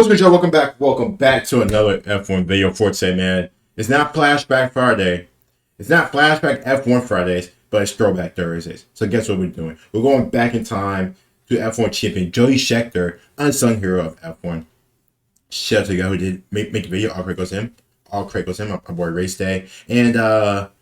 good, y'all? Welcome back to another F1 video for today, man. It's not Flashback Friday. It's not Flashback F1 Fridays, but it's Throwback Thursdays. So guess what we're doing? We're going back in time to F1 champion Jody Scheckter, unsung hero of F1. Shout out to the guy who did make a video. All credit goes to him. All credit goes to him. My boy race day. And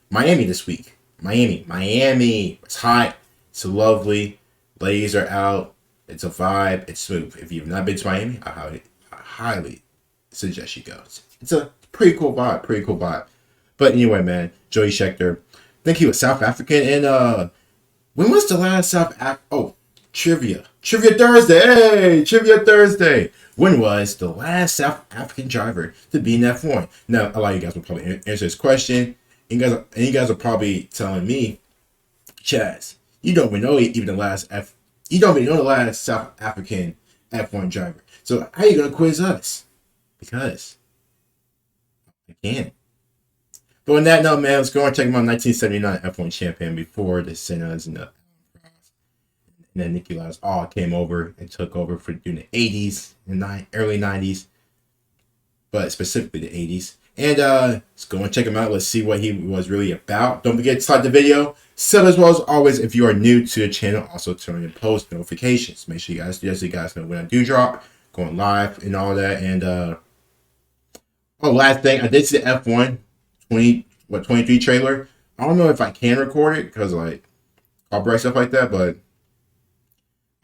Miami this week. Miami. It's hot. It's lovely. Ladies are out. It's a vibe. It's smooth. If you've not been to Miami, I highly suggest you go. It's a pretty cool vibe. But anyway, man, Jody Scheckter. I think he was South African. And when was the last Trivia Thursday. Hey, Trivia Thursday. When was the last South African driver to be in F1? Now, a lot of you guys will probably answer this question. And you guys are probably telling me, Chaz, you don't even know the last South African F1 driver. So how are you gonna quiz us? Because I can. But on that note, man, let's go and check my 1979 F1 champion before the Sennas and the then Nicky Laudas all came over and took over for during the 80s and early 90s, but specifically the 80s. And let's go and check him out. Let's see what he was really about. Don't forget to like the video. So as well as always, if you are new to the channel, also turn on your post notifications. Make sure you guys do that so you guys know when I do drop, going live and all that. And last thing, I did see the F1 23 trailer. I don't know if I can record it because like copyright stuff like that, but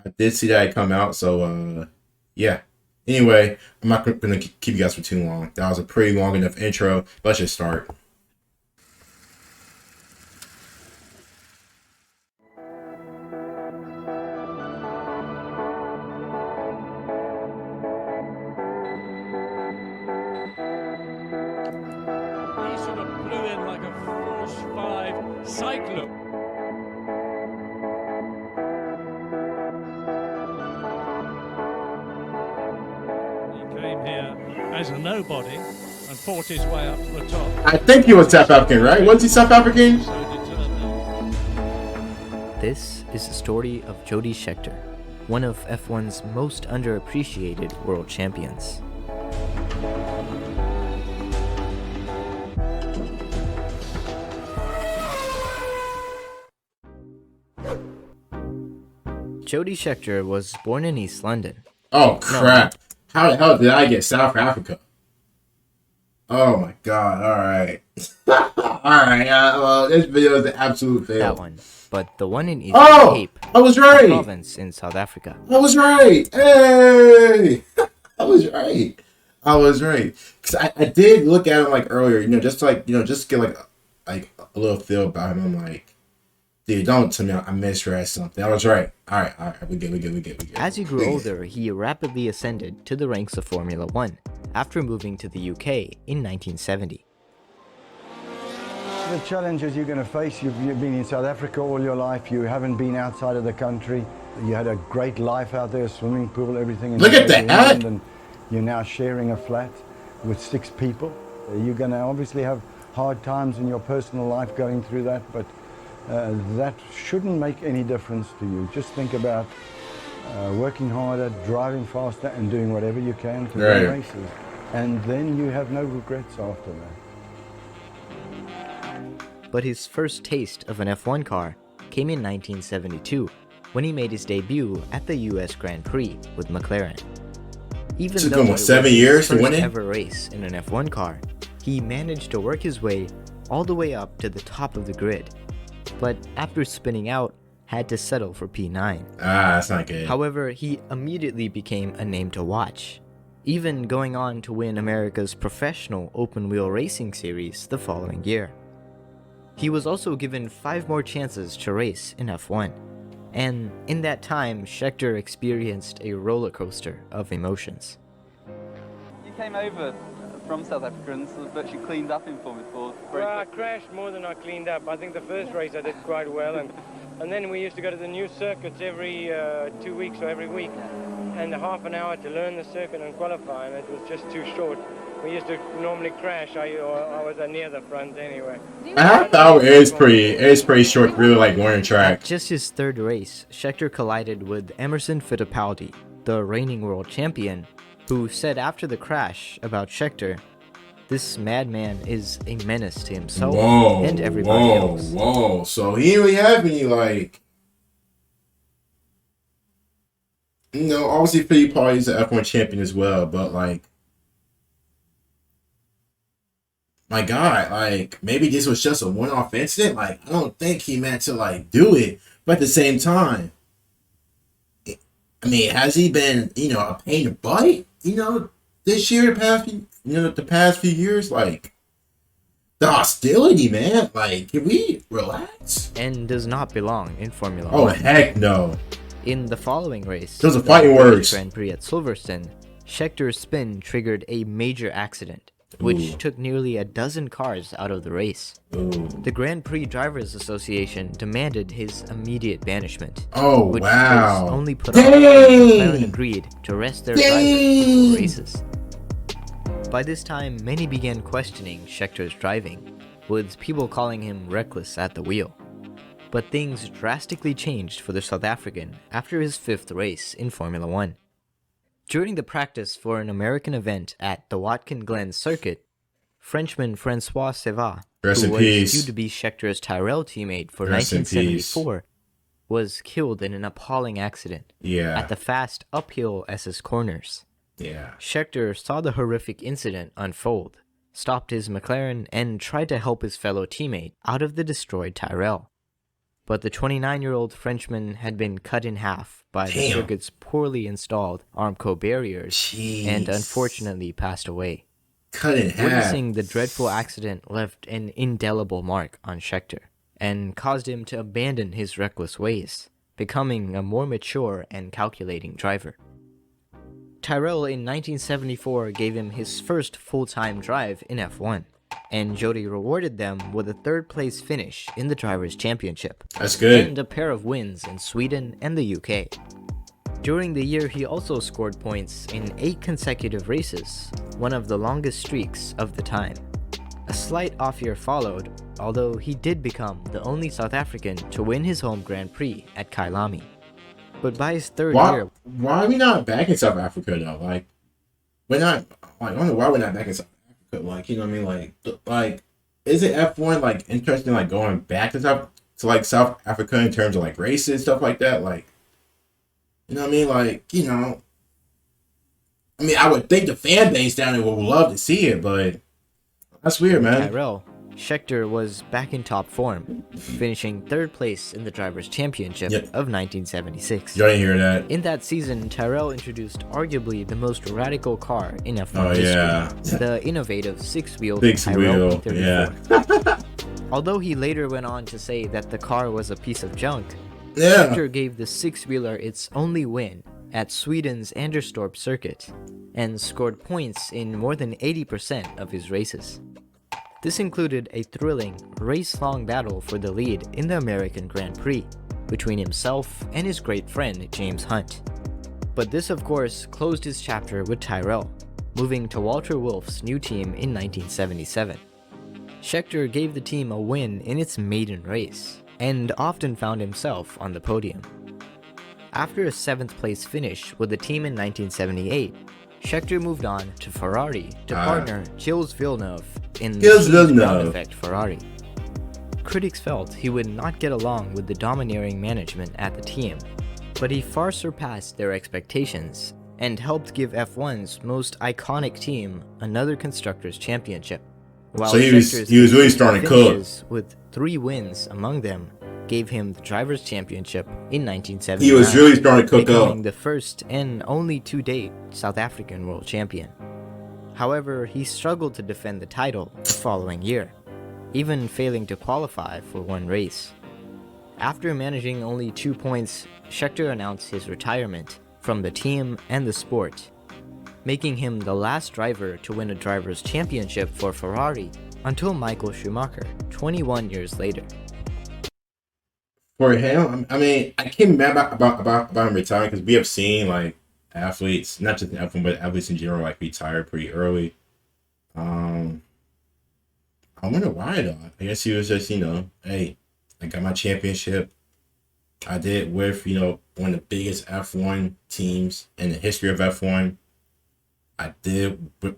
I did see that it come out. So yeah. Anyway, I'm not going to keep you guys for too long. That was a pretty long enough intro. Let's just start. He sort of blew in like a Force 5 cyclone. As a nobody and fought his way up to the top. I think he was South African, right? Was he South African? This is the story of Jody Scheckter, one of F1's most underappreciated world champions. Jody Scheckter was born in East London. Oh crap. How the hell did I get South Africa? Oh my god, alright. Alright, well, this video is an absolute fail. That one, but the one in Eastern Cape, I was right! province in South Africa. I was right! Hey! I was right. Because I did look at him like earlier, just to get like a little feel about him. I'm like, dude, don't tell me I misread something. I was right. All right. We good. As he grew older, he rapidly ascended to the ranks of Formula One after moving to the UK in 1970. The challenges you're going to face, you've been in South Africa all your life, you haven't been outside of the country, you had a great life out there, swimming pool, everything. Look at that! And you're now sharing a flat with 6 people. You're going to obviously have hard times in your personal life going through that, but that shouldn't make any difference to you. Just think about working harder, driving faster, and doing whatever you can to win races. And then you have no regrets after that. But his first taste of an F1 car came in 1972, when he made his debut at the US Grand Prix with McLaren. Even though it was 7 years his to win first it? ever race in an F1 car, he managed to work his way all the way up to the top of the grid. But after spinning out, had to settle for P9. That's not good. However, he immediately became a name to watch, even going on to win America's professional open-wheel racing series the following year. He was also given 5 more chances to race in F1, and in that time, Scheckter experienced a roller coaster of emotions. You came over from South Africa and sort of virtually cleaned up in Formula 4. Well, I crashed more than I cleaned up. I think the first race I did quite well, and then we used to go to the new circuits every 2 weeks or every week, and half an hour to learn the circuit and qualify, and it was just too short. We used to normally crash. I was near the front anyway. I thought it is pretty short, really like learning track. At just his 3rd race, Scheckter collided with Emerson Fittipaldi, the reigning world champion, who said after the crash about Scheckter, "This madman is a menace to himself and everybody else." Whoa. So he didn't really have any, like, obviously Philly Party's an F1 champion as well, but, like, my God, like, maybe this was just a one-off incident. Like, I don't think he meant to, like, do it. But at the same time, I mean, has he been, a pain to bite, this year, the past few years? Like, the hostility, man. Like, can we relax? And does not belong in Formula Oh, 1. heck no. In the following race, Those are fighting words. Grand Prix at Silverstone, Scheckter's spin triggered a major accident, which took nearly a dozen cars out of the race. The Grand Prix Drivers Association demanded his immediate banishment, which was only put on when McLaren agreed to rest their drivers before races. By this time, many began questioning Scheckter's driving, with people calling him reckless at the wheel. But things drastically changed for the South African after his 5th race in Formula 1. During the practice for an American event at the Watkin Glen circuit, Frenchman Francois Seva, who was due to be Scheckter's Tyrrell teammate for 1974, was killed in an appalling accident at the fast uphill SS corners. Scheckter saw the horrific incident unfold, stopped his McLaren, and tried to help his fellow teammate out of the destroyed Tyrrell. But the 29-year-old Frenchman had been cut in half by the circuit's poorly installed Armco barriers and unfortunately passed away. Cut in half. Witnessing the dreadful accident left an indelible mark on Scheckter and caused him to abandon his reckless ways, becoming a more mature and calculating driver. Tyrrell in 1974 gave him his first full-time drive in F1, and Jody rewarded them with a 3rd-place finish in the Drivers' Championship. That's good. And a pair of wins in Sweden and the UK. During the year, he also scored points in 8 consecutive races, one of the longest streaks of the time. A slight off-year followed, although he did become the only South African to win his home Grand Prix at Kyalami. But by his 3rd year... Why are we not back in South Africa, though? Like, we're not... Like, I don't know why we're not back in South Africa. Like, you know what I mean? Like, is it F1, like, interesting, like, going back to South Africa in terms of, like, races, stuff like that? Like, you know what I mean? Like, I would think the fan base down there would love to see it, but that's weird, man. Tyrrell, Scheckter was back in top form, finishing 3rd place in the Drivers' Championship of 1976. You didn't hear that. In that season, Tyrrell introduced arguably the most radical car in F1 history, the innovative 6-wheel Tyrrell P34. Although he later went on to say that the car was a piece of junk, Scheckter gave the 6-wheeler its only win at Sweden's Anderstorp circuit, and scored points in more than 80% of his races. This included a thrilling, race-long battle for the lead in the American Grand Prix between himself and his great friend James Hunt. But this, of course, closed his chapter with Tyrrell, moving to Walter Wolf's new team in 1977. Scheckter gave the team a win in its maiden race, and often found himself on the podium. After a 7th-place finish with the team in 1978, Scheckter moved on to Ferrari to partner Gilles Villeneuve in the Ground Effect Ferrari. Critics felt he would not get along with the domineering management at the team, but he far surpassed their expectations and helped give F1's most iconic team another Constructors' Championship. While so he was really starting to cook. With 3 wins among them, gave him the Drivers' Championship in 1979. He was really starting to cook becoming up. the first and only to-date South African world champion. However, he struggled to defend the title the following year, even failing to qualify for one race. After managing only 2 points, Scheckter announced his retirement from the team and the sport, making him the last driver to win a Drivers' Championship for Ferrari until Michael Schumacher 21 years later. For him, I mean, I can't remember about him retiring because we have seen like athletes, not just in F1, but athletes in general, like retire pretty early. I wonder why though. I guess he was just, hey, I got my championship. I did it with, one of the biggest F1 teams in the history of F1. I did what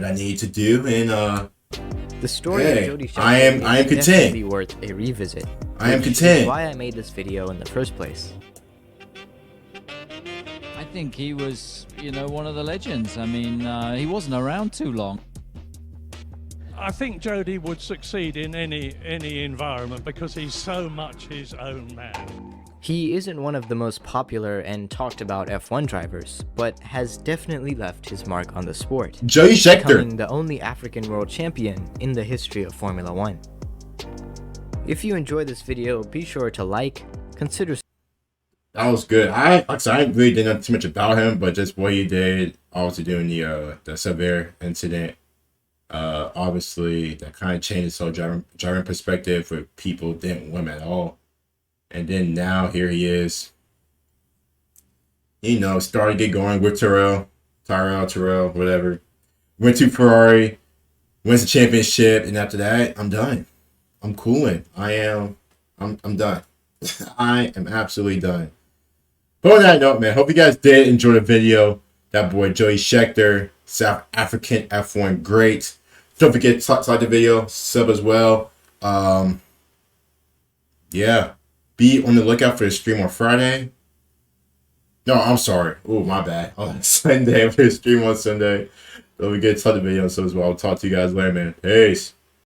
I needed to do, and The story hey, of Jody Scheckter I am is content. definitely worth a revisit. I am which is content. why I made this video in the first place. I think he was, one of the legends. I mean, he wasn't around too long. I think Jody would succeed in any environment because he's so much his own man. He isn't one of the most popular and talked about F1 drivers, but has definitely left his mark on the sport, Jody Scheckter. becoming the only African world champion in the history of Formula 1. If you enjoyed this video, be sure to like, consider. That was good. I really didn't know too much about him, but just what he did, obviously doing the severe incident, obviously that kind of changed his whole driving perspective where people didn't want him at all. And then now here he is. Started to get going with Tyrrell, whatever. Went to Ferrari, wins the championship, and after that, I'm done. I'm cooling. I'm done. I am absolutely done. But on that note, man, hope you guys did enjoy the video. That boy Jody Scheckter, South African F1 great. Don't forget to like the video, sub as well. Yeah. Be on the lookout for the stream on Friday. No, I'm sorry. Oh, my bad. On Sunday, for the stream on Sunday. Don't forget to like the video, so as well. I'll talk to you guys later, man. Peace.